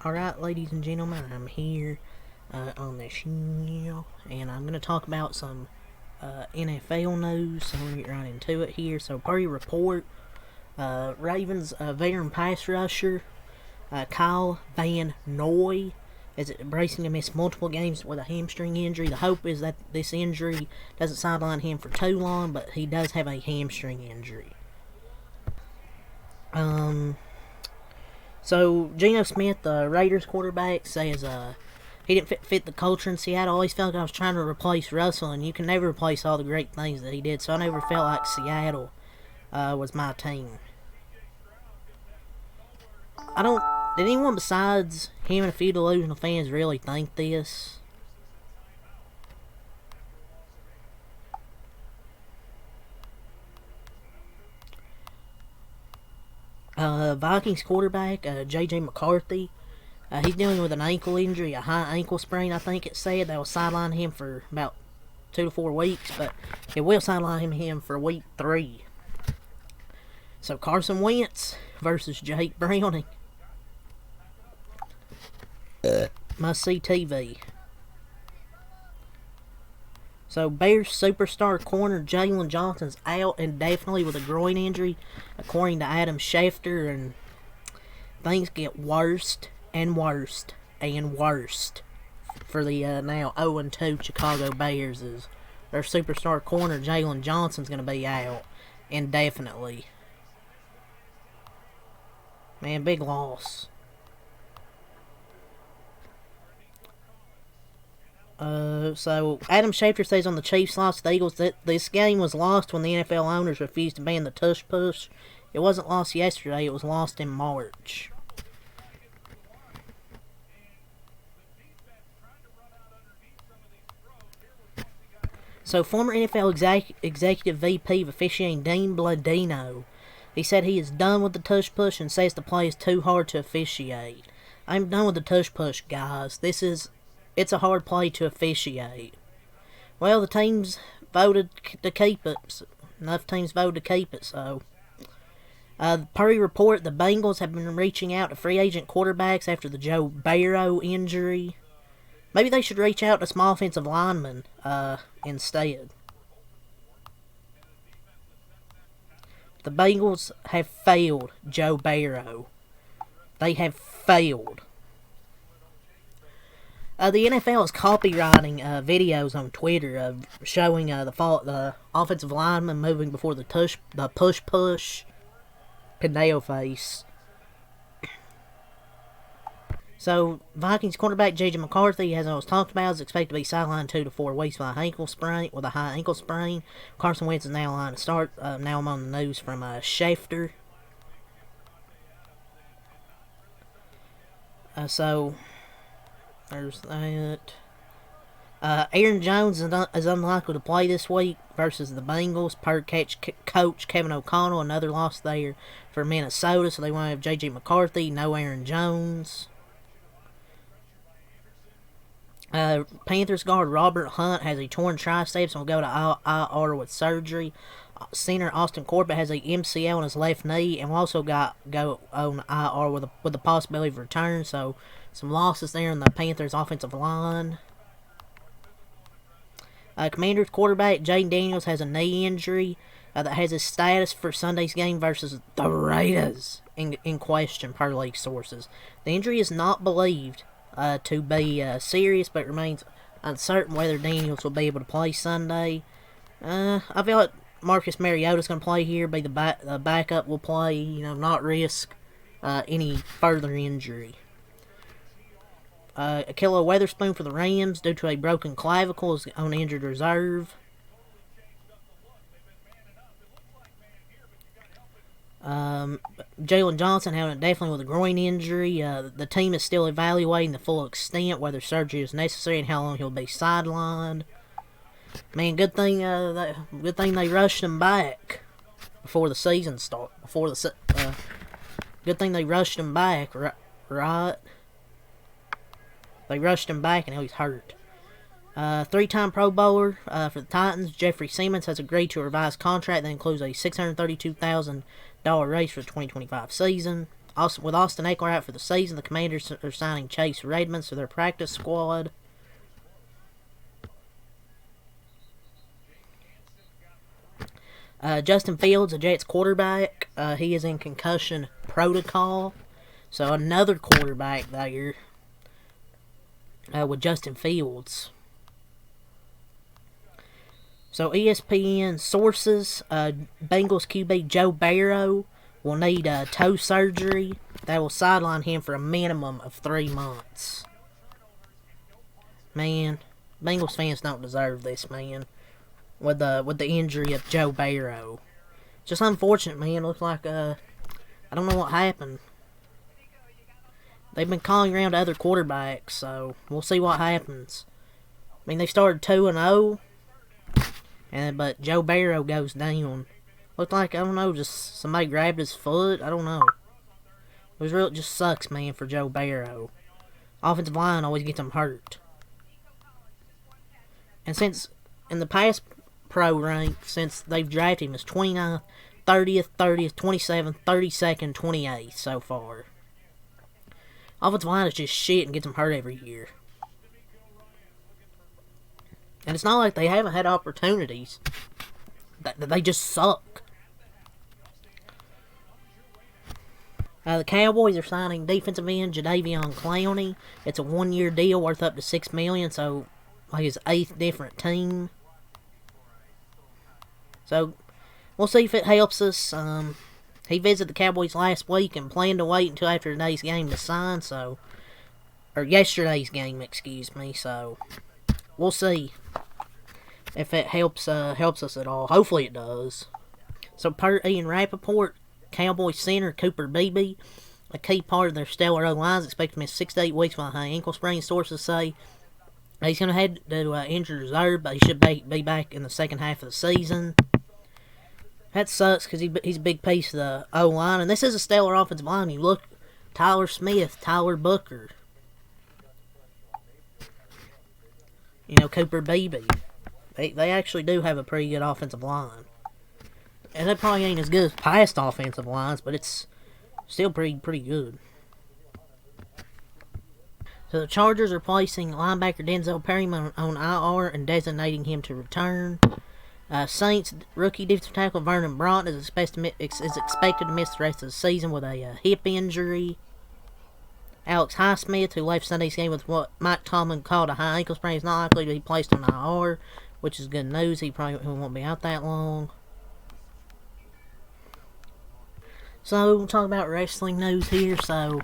Alright, ladies and gentlemen, I'm here on the show, and I'm going to talk about some NFL news, so I'm going to get right into it here. So, per your report, Ravens veteran pass rusher Kyle Van Noy is bracing to miss multiple games with a hamstring injury. The hope is that this injury doesn't sideline him for too long, but he does have a hamstring injury. So, Geno Smith, the Raiders quarterback, says he didn't fit the culture in Seattle. I always felt like I was trying to replace Russell, and you can never replace all the great things that he did, so I never felt like Seattle was my team. Did anyone besides him and a few delusional fans really think this? Vikings quarterback, J.J. McCarthy, he's dealing with an ankle injury, a high ankle sprain, I think it said. That will sideline him for about 2 to 4 weeks, but it will sideline him for week 3. So Carson Wentz versus Jake Browning. Must see TV. So, Bears superstar corner Jalen Johnson's out indefinitely with a groin injury, according to Adam Schefter, and things get worse and worse and worse for the now 0-2 Chicago Bears. As their superstar corner Jalen Johnson's going to be out indefinitely. Man, big loss. So Adam Schefter says on the Chiefs lost to the Eagles that this game was lost when the NFL owners refused to ban the tush push. It wasn't lost yesterday, it was lost in March. So former NFL executive VP of officiating Dean Blandino, he said he is done with the tush push and says the play is too hard to officiate. I'm done with the tush push, guys. It's a hard play to officiate. Well, the teams voted to keep it. Enough teams voted to keep it, so. Per report, the Bengals have been reaching out to free agent quarterbacks after the Joe Burrow injury. Maybe they should reach out to small offensive linemen instead. The Bengals have failed Joe Burrow. They have failed. The NFL is copywriting videos on Twitter of showing the offensive lineman moving before the push, Pineo face. So, Vikings cornerback J.J. McCarthy, as I was talking about, is expected to be sidelined 2 to 4 weeks with a high ankle sprain. Carson Wentz is now line to start. Now I'm on the news from Schefter. There's that. Aaron Jones is unlikely to play this week versus the Bengals, per coach Kevin O'Connell. Another loss there for Minnesota, so they want to have J.J. McCarthy, no Aaron Jones. Panthers guard Robert Hunt has a torn triceps and will go to IR with surgery. Center Austin Corbett has a MCL on his left knee and will also go on IR with the possibility of return. So some losses there in the Panthers offensive line. Commanders quarterback Jaden Daniels has a knee injury that has his status for Sunday's game versus the Raiders in question per league sources. The injury is not believed to be serious, but remains uncertain whether Daniels will be able to play Sunday. I feel like Marcus Mariota's going to play here, be the backup will play, not risk any further injury. Ahkello Witherspoon for the Rams, due to a broken clavicle, is on injured reserve. Jalen Johnson having definitely with a groin injury. The team is still evaluating the full extent, whether surgery is necessary, and how long he'll be sidelined. Man, good thing they rushed him back before the season started. Good thing they rushed him back, right? They rushed him back, and now he's hurt. 3-time Pro Bowler for the Titans, Jeffrey Simmons, has agreed to a revised contract that includes a $632,000 raise for the 2025 season. with Austin Eckler out for the season, the Commanders are signing Chase Redmond to their practice squad. Justin Fields, a Jets quarterback, he is in concussion protocol. So another quarterback there with Justin Fields. So ESPN sources, Bengals QB Joe Burrow will need toe surgery that will sideline him for a minimum of 3 months. Man, Bengals fans don't deserve this, man. With the injury of Joe Burrow. Just unfortunate, man. Looks like, I don't know what happened. They've been calling around to other quarterbacks, so we'll see what happens. I mean, they started 2-0, but Joe Burrow goes down. Looked like, I don't know, just somebody grabbed his foot. I don't know. It just sucks, man, for Joe Burrow. Offensive line always gets him hurt. And since, in the past pro rank, since they've drafted him as 29th, 30th, 27th, 32nd, 28th so far. Offensive line is just shit and gets them hurt every year. And it's not like they haven't had opportunities. They just suck. The Cowboys are signing defensive end Jadeveon Clowney. It's a 1-year deal worth up to $6 million, so like his 8th different team. So we'll see if it helps us. He visited the Cowboys last week and planned to wait until after today's game to sign, or yesterday's game, excuse me, so we'll see if it helps us at all. Hopefully it does. So per Ian Rappaport, Cowboys center Cooper Beebe, a key part of their stellar O-line, is expected to miss 6 to 8 weeks with a high ankle sprain. Sources say he's going to head to injured reserve, but he should be back in the second half of the season. That sucks because he's a big piece of the O-line. And this is a stellar offensive line. You look, Tyler Smith, Tyler Booker. Cooper Beebe. They actually do have a pretty good offensive line. And it probably ain't as good as past offensive lines, but it's still pretty good. So the Chargers are placing linebacker Denzel Perryman on IR and designating him to return. Saints rookie defensive tackle Vernon Broughton is expected to miss the rest of the season with a hip injury. Alex Highsmith, who left Sunday's game with what Mike Tomlin called a high ankle sprain, is not likely to be placed on IR, which is good news. He probably won't be out that long. So we'll talk about wrestling news here. So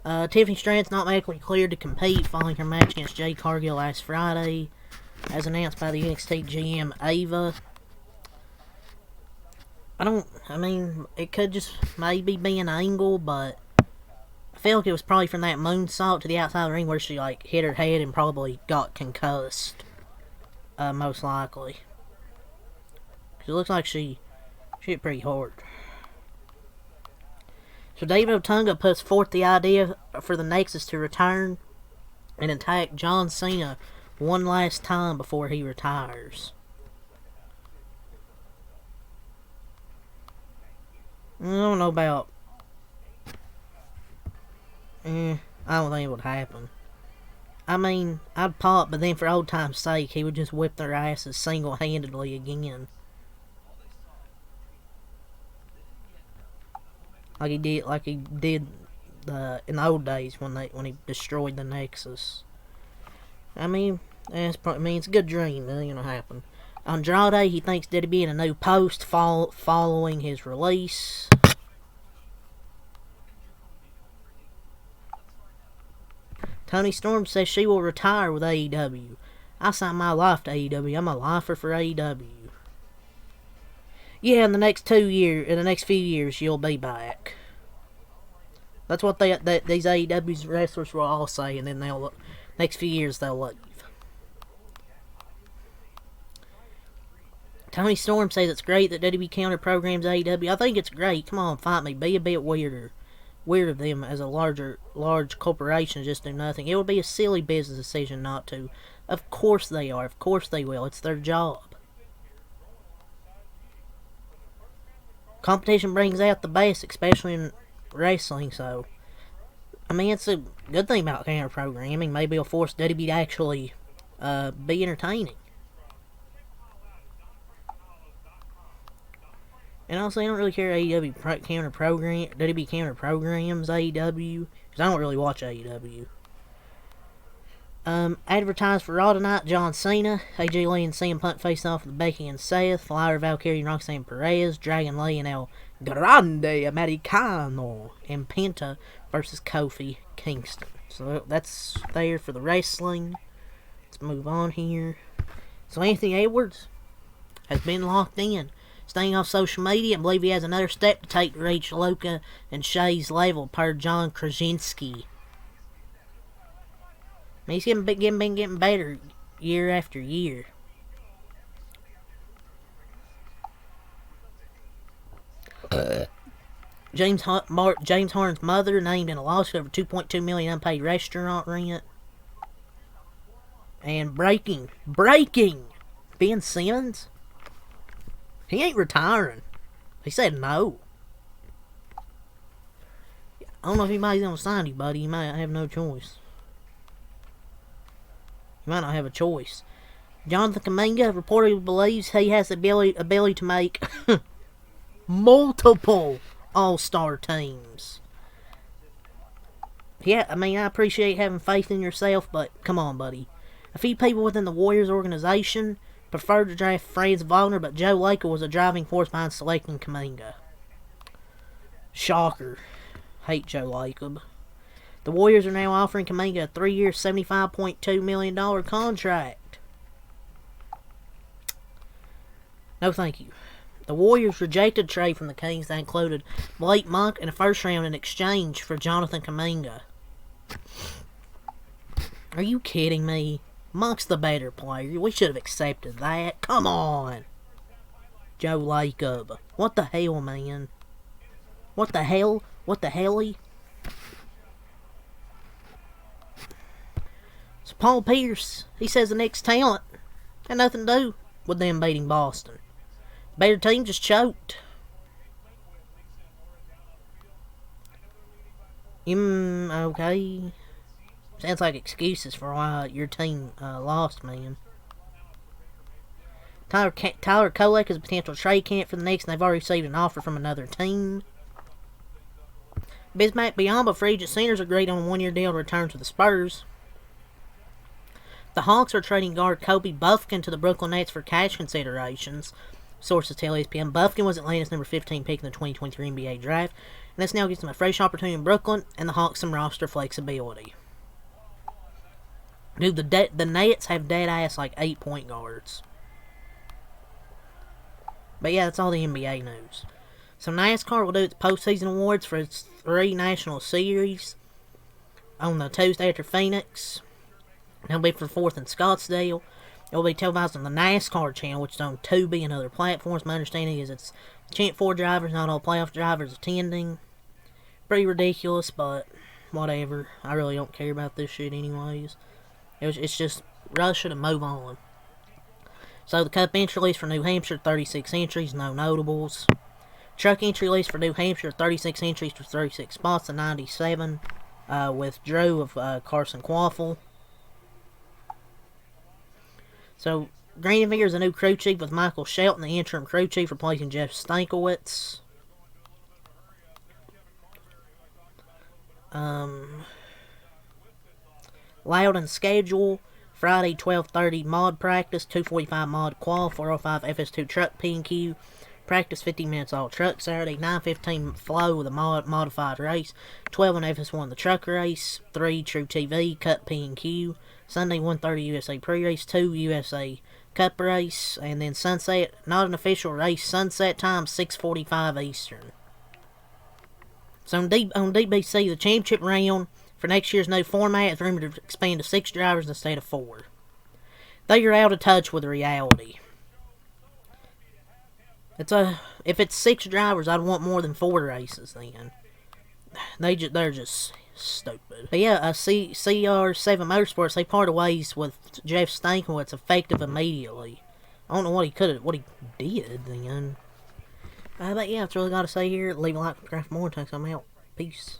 Tiffany Stratton's not medically cleared to compete following her match against Jade Cargill last Friday, as announced by the NXT GM Ava. It could just maybe be an angle, but I feel like it was probably from that moonsault to the outside of the ring where she hit her head and probably got concussed. Most likely. It looks like she hit pretty hard. So David Otunga puts forth the idea for the Nexus to return and attack John Cena one last time before he retires. I don't know about... I don't think it would happen. I'd pop, but then for old time's sake, he would just whip their asses single-handedly again. Like he did in the old days when he destroyed the Nexus. It's a good dream. It ain't gonna happen. Andrade, he thinks that he'd be in a new post following his release. Toni Storm says she will retire with AEW. I signed my life to AEW. I'm a lifer for AEW. Yeah, in the next few years, you'll be back. That's what these AEW wrestlers will all say, and then next few years they'll leave. Toni Storm says it's great that WWE counter programs AEW. I think it's great. Come on, fight me. Be a bit weird of them as a large corporation just do nothing. It would be a silly business decision not to. Of course they are. Of course they will. It's their job. Competition brings out the best, especially in wrestling, so I mean, it's a good thing about counter programming. Maybe it'll force WWE to actually be entertaining. And also, I don't really care AEW WWE counter programs AEW, because I don't really watch AEW. Advertised for Raw tonight, John Cena, AJ Lee and CM Punk face off with Becky and Seth, Lyra Valkyrie and Roxanne Perez, Dragon Lee and El Grande Americano, and Penta versus Kofi Kingston. So that's there for the wrestling. Let's move on here. So Anthony Edwards has been locked in, staying off social media, and believe he has another step to take to reach Luca and Shay's level, per John Krasinski. He's been getting better year after year. James Harden's mother named in a lawsuit over $2.2 million unpaid restaurant rent. And breaking, Ben Simmons, he ain't retiring. He said no. I don't know if anybody's gonna sign you, buddy. You might have no choice. You might not have a choice. Jonathan Kuminga reportedly believes he has the ability to make multiple all-star teams. Yeah, I mean, I appreciate having faith in yourself, but come on, buddy. A few people within the Warriors organization preferred to draft Franz Wagner, but Joe Lacob was a driving force behind selecting Kuminga. Shocker. Hate Joe Lacob. The Warriors are now offering Kuminga a 3-year, $75.2 million contract. No thank you. The Warriors rejected a trade from the Kings that included Blake Monk and a first round in exchange for Jonathan Kuminga. Are you kidding me? Monk's the better player. We should have accepted that. Come on. Joe Lacob. What the hell, man? What the hell? What the helly? So Paul Pierce, he says the next talent had nothing to do with them beating Boston. Better team just choked. Okay. Sounds like excuses for why your team lost, man. Tyler Kolek is a potential trade candidate for the Knicks, and they've already received an offer from another team. Bismack Biyombo, free agent centers, agreed on a 1-year deal to return to the Spurs. The Hawks are trading guard Kobe Buffkin to the Brooklyn Nets for cash considerations. Sources tell ESPN Buffkin was Atlanta's number 15 pick in the 2023 NBA draft, and this now gives them a fresh opportunity in Brooklyn and the Hawks some roster flexibility. Dude, the Nets have dead-ass like 8 point guards. But yeah, that's all the NBA news. So Nascar will do its postseason awards for its 3 national series on the Tuesday after Phoenix. It'll be for 4th in Scottsdale. It will be televised on the NASCAR channel, which is on Tubi and other platforms. My understanding is it's Champ 4 drivers, not all playoff drivers attending. Pretty ridiculous, but whatever. I really don't care about this shit anyways. It's just rush it and move on. So the Cup entry list for New Hampshire, 36 entries, no notables. Truck entry list for New Hampshire, 36 entries for 36 spots, a 97 withdrew of Carson Quaffle. So, Greenville is a new crew chief with Michael Shelton, the interim crew chief, replacing Jeff Stankiewicz. Loudon schedule, Friday 12:30 mod practice, 2:45 mod qual, 4:05 FS2 truck P&Q, practice 15 minutes all truck. Saturday 9:15 flow with a modified race, 12 on FS1 the truck race, 3 True TV, Cup P&Q. Sunday 1:30 USA pre-race, 2 USA Cup race, and then sunset, not an official race, sunset time 6:45 Eastern. So on DBC, the championship round for next year's new format is rumored to expand to 6 drivers instead of 4. They are out of touch with reality. If it's 6 drivers, I'd want more than 4 races then. They're just stupid. But yeah, CR7 Motorsports, they parted ways with Jeff Stankiewicz effective immediately. I don't know what he did then. But yeah, that's all I gotta say here. Leave a like, subscribe for more, and thanks, I'm out. Peace.